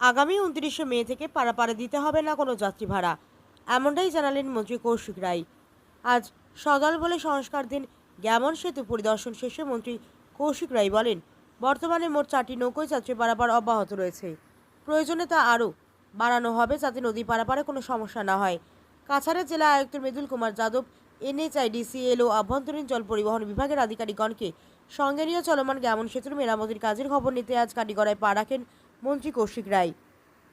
আগামী 29শে মে থেকে পারাপারে দিতে হবে না কোনো যাত্রী ভাড়া, এমনটাই জানালেন মন্ত্রী কৌশিক রায়। আজ সদল বলে সংস্কারধীন গ্যামন সেতু পরিদর্শন শেষে মন্ত্রী কৌশিক রায় বলেন, বর্তমানে মোট 4টি নৌকোয় যাত্রী পারাপার অব্যাহত রয়েছে। প্রয়োজনে তা আরও বাড়ানো হবে যাতে নদী পারাপারে কোনো সমস্যা না হয়। কাছাড়ের জেলা আয়ুক্ত মৃদুল কুমার যাদব NHIDCL ও আভ্যন্তরীণ জল পরিবহন বিভাগের আধিকারিকগণকে সঙ্গে নিয়ে চলমান গ্যামন সেতুর মেরামতির কাজের খবর নিতে আজ কাটিগড়ায় পা রাখেন মন্ত্রী কৌশিক রায়।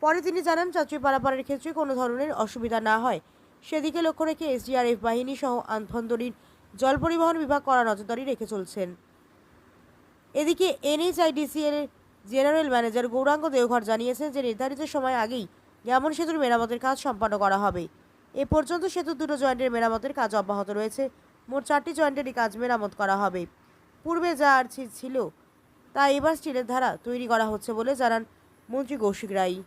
পরে তিনি জানান, যাত্রী পারাপারের ক্ষেত্রে কোনো ধরনের অসুবিধা না হয় সেদিকে লক্ষ্য রেখে SDRF বাহিনী সহ আভ্যন্তরীণ জল পরিবহন বিভাগ কড়া নজরদারি রেখে চলছেন। এদিকে NHIDCL এর জেনারেল ম্যানেজার গৌরাঙ্গ দেওঘর জানিয়েছেন যে নির্ধারিত সময় আগেই গ্যামন সেতুর মেরামতের কাজ সম্পন্ন করা হবে। এ পর্যন্ত সেতুর 2টো জয়েন্টের মেরামতের কাজ অব্যাহত রয়েছে। মোট 4টি জয়েন্টেরই কাজ মেরামত করা হবে। পূর্বে যা আর ছিল তা এবার স্টিলের ধারা তৈরি করা হচ্ছে বলে জানান মন্ত্রী কৌশিক রায়।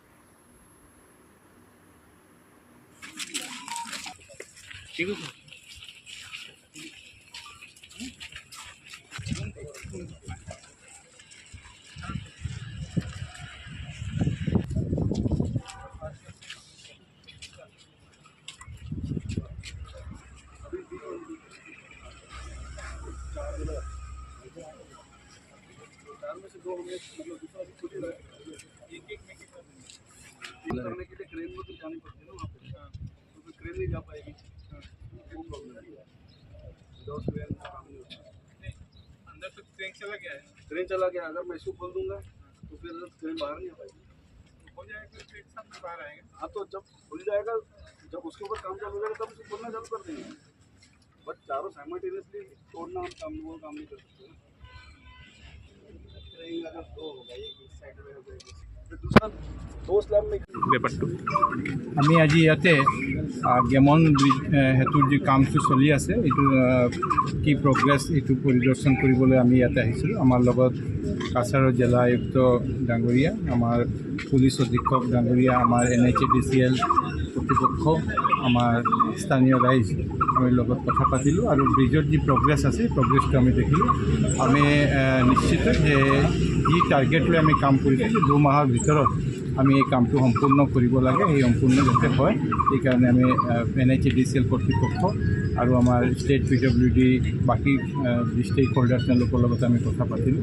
करने के लिए क्रेन में तो जानी पड़ती है ना वहाँ पे, तो फिर क्रेन नहीं जा पाएगी, वो प्रॉब्लम है। विदाउट क्रेन का काम नहीं होता। अंदर तो क्रेन चला गया है, क्रेन चला गया, अगर मैं इसको खोल दूंगा तो फिर क्रेन बाहर नहीं आ पाएगी। हो जाएगा तो एक साथ में बाहर आएगा। हाँ, तो जब खुल जाएगा, जब उसके ऊपर काम चालू हो जाएगा तब उसको खोलना चालू कर देंगे। बट चारों साइमल्टेनियसली तोड़ना हम काम नहीं कर सकते ना। क्रेन अगर दो होगा, एक इस साइड में हो जाएगी, फिर दूसरा दो स्लैब में ব্যাপারটো আমি আজি ইয়াতে গেমন ব্ৰিজ সেতুৰ যি কামটো চলি আছে এইটো কি প্ৰগ্ৰেছ এইটো পৰিদৰ্শন কৰিবলৈ আমি ইয়াতে আহিছিলোঁ। আমাৰ লগত কাছাৰৰ জিলা আয়ুক্ত ডাঙৰীয়া, আমাৰ পুলিচ অধীক্ষক ডাঙৰীয়া, আমাৰ NHIDCL কৰ্তৃপক্ষ, আমাৰ স্থানীয় ৰাইজ আমি লগত কথা পাতিলোঁ আৰু ব্ৰিজৰ যি প্ৰগ্ৰেছ আছে প্ৰগ্ৰেছটো আমি দেখিলোঁ। আমি নিশ্চিত যে যি টাৰ্গেট লৈ আমি কাম কৰিছোঁ 2 মাহৰ ভিতৰত আমি এই কামটো সম্পূৰ্ণ কৰিব লাগে। এই সম্পূৰ্ণ যাতে হয় সেইকাৰণে আমি NHIDCL কৰ্তৃপক্ষ আৰু আমাৰ ষ্টেট PWD বাকী ষ্টেক হোল্ডাৰ তেওঁলোকৰ লগত আমি কথা পাতিলোঁ।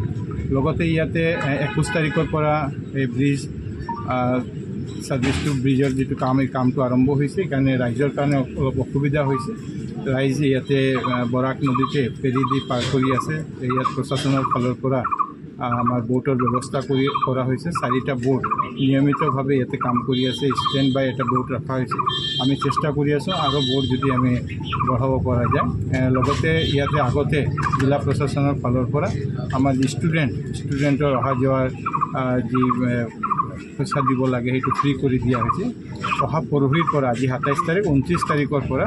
লগতে ইয়াতে 21 তাৰিখৰ পৰা এই ব্ৰিজ ছাৰ্ভিচটো ব্ৰিজৰ যিটো কাম এই কামটো আৰম্ভ হৈছে, সেইকাৰণে ৰাইজৰ কাৰণে অলপ অসুবিধা হৈছে। ৰাইজে ইয়াতে বৰাক নদীতে ফেৰী দি পাৰ কৰি আছে। ইয়াত প্ৰশাসনৰ ফালৰ পৰা আমাৰ বোটৰ ব্যৱস্থা কৰা হৈছে। 4টা বোট নিয়মিতভাৱে ইয়াতে কাম কৰি আছে। ষ্টেণ্ড বাই এটা বোট ৰখা হৈছে। আমি চেষ্টা কৰি আছোঁ আৰু বোট যদি আমি বঢ়াব পৰা যায়। লগতে ইয়াতে আগতে জিলা প্ৰশাসনৰ ফালৰ পৰা আমাৰ যি ষ্টুডেণ্টৰ অহা যোৱাৰ যি পইচা দিব লাগে সেইটো ফ্ৰী কৰি দিয়া হৈছে। অহা পৰহিৰ পৰা আজি 27 তাৰিখ 29 তাৰিখৰ পৰা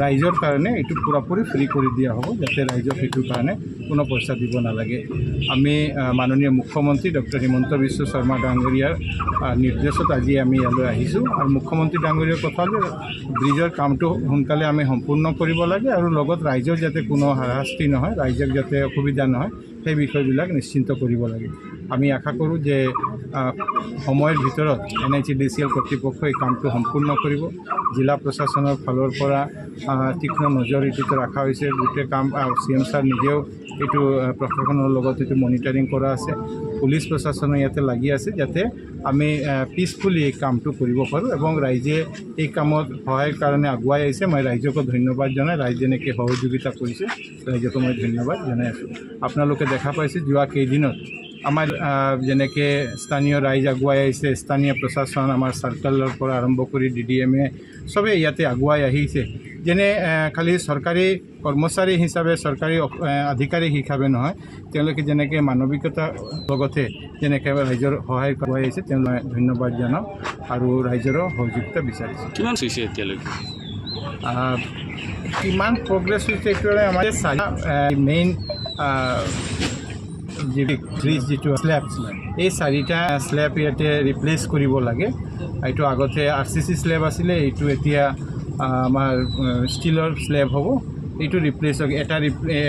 ৰাইজৰ কাৰণে এইটো পুৰাপুৰি ফ্ৰী কৰি দিয়া হ'ব, যাতে ৰাইজক সেইটোৰ কাৰণে কোনো পইচা দিব নালাগে। আমি মাননীয় মুখ্যমন্ত্ৰী ডক্টৰ হিমন্ত বিশ্ব শৰ্মা ডাঙৰীয়াৰ নিৰ্দেশত আজি আমি ইয়ালৈ আহিছোঁ আৰু মুখ্যমন্ত্ৰী ডাঙৰীয়াৰ কথা হ'লে ব্ৰিজৰ কামটো সোনকালে আমি সম্পূৰ্ণ কৰিব লাগে আৰু লগত ৰাইজৰ যাতে কোনো হাৰাশাস্তি নহয়, ৰাইজক যাতে অসুবিধা নহয় সেই বিষয়বিলাক নিশ্চিন্ত কৰিব লাগে। আমি আশা কৰোঁ যে সময়ৰ ভিতৰত NHIDCL কৰ্তৃপক্ষই এই কামটো সম্পূৰ্ণ কৰিব। জিলা প্ৰশাসনৰ ফালৰ পৰা তীক্ষ্ণ নজৰ এইটোত ৰখা হৈছে। গোটেই কাম CM ছাৰ নিজেও এইটো প্ৰশাসনৰ লগত এইটো মনিটৰিং কৰা আছে। পুলিচ প্ৰশাসনে ইয়াতে লাগি আছে যাতে আমি পিচফুলি এই কামটো কৰিব পাৰোঁ এবং ৰাইজে এই কামত সহায়ৰ কাৰণে আগুৱাই আহিছে। মই ৰাইজকো ধন্যবাদ জনাই, ৰাইজে যেনেকৈ সহযোগিতা কৰিছে ৰাইজকো মই ধন্যবাদ জনাই আছোঁ। আপোনালোকে দেখা পাইছে যোৱা কেইদিনত আমাৰ যেনেকৈ স্থানীয় ৰাইজ আগুৱাই আহিছে, স্থানীয় প্ৰশাসন আমাৰ চাৰ্কলৰ পৰা আৰম্ভ কৰি DDMA চবেই ইয়াতে আগুৱাই আহিছে। যেনে খালি চৰকাৰী কৰ্মচাৰী হিচাপে, চৰকাৰী আধিকাৰিক হিচাপে নহয়, তেওঁলোকে যেনেকৈ মানৱিকতাৰ লগতে যেনেকৈ ৰাইজৰ সহায় আগুৱাই আহিছে তেওঁলোকে ধন্যবাদ জনাওঁ আৰু ৰাইজৰো সহযোগিতা বিচাৰিছোঁ। কিমান হৈছে এতিয়ালৈকে? কিমান প্ৰগ্ৰেছ হৈছে এইটোৱে আমাৰ মেইন যি ব্ৰিজ যিটো স্লেব, এই 4টা স্লেব ইয়াতে ৰিপ্লেচ কৰিব লাগে। এইটো আগতে RCC স্লেব আছিলে, এইটো এতিয়া আমাৰ ষ্টিলৰ স্লেব হ'ব। এইটো ৰিপ্লেচ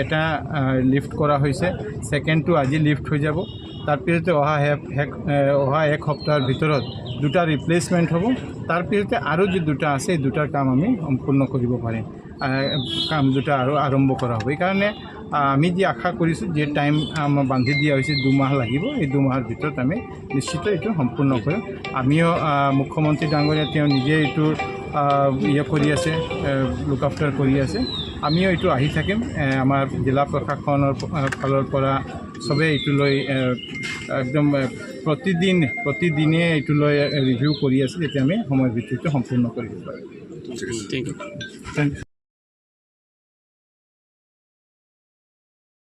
এটা লিফ্ট কৰা হৈছে, 2ণ্ডটো আজি লিফ্ট হৈ যাব তাৰপিছতে অহা এক সপ্তাহৰ ভিতৰত 2টা ৰিপ্লেচমেণ্ট হ'ব। তাৰপিছতে আৰু যি 2টা আছে এই 2টাৰ কাম আমি সম্পূৰ্ণ কৰিব পাৰিম, কাম 2টা আৰু আৰম্ভ কৰা হ'ব। এইকাৰণে আমি যি আশা কৰিছোঁ যে টাইম আমাৰ বান্ধি দিয়া হৈছে 2 মাহ লাগিব, এই 2 মাহৰ ভিতৰত আমি নিশ্চিত এইটো সম্পূৰ্ণ কৰিম। আমিও মুখ্যমন্ত্ৰী ডাঙৰীয়া তেওঁ নিজে এইটো কৰি আছে, লুক আফটাৰ কৰি আছে। আমিও এইটো আহি থাকিম, আমাৰ জিলা প্ৰশাসনৰ ফালৰ পৰা চবেই এইটো লৈ একদম প্ৰতিদিনে এইটো লৈ ৰিভিউ কৰি আছে, যেতিয়া আমি সময়ৰ ভিত্তিটো সম্পূৰ্ণ কৰিব পাৰিম। ঠিক আছে, থেংক ইউ। Thank you.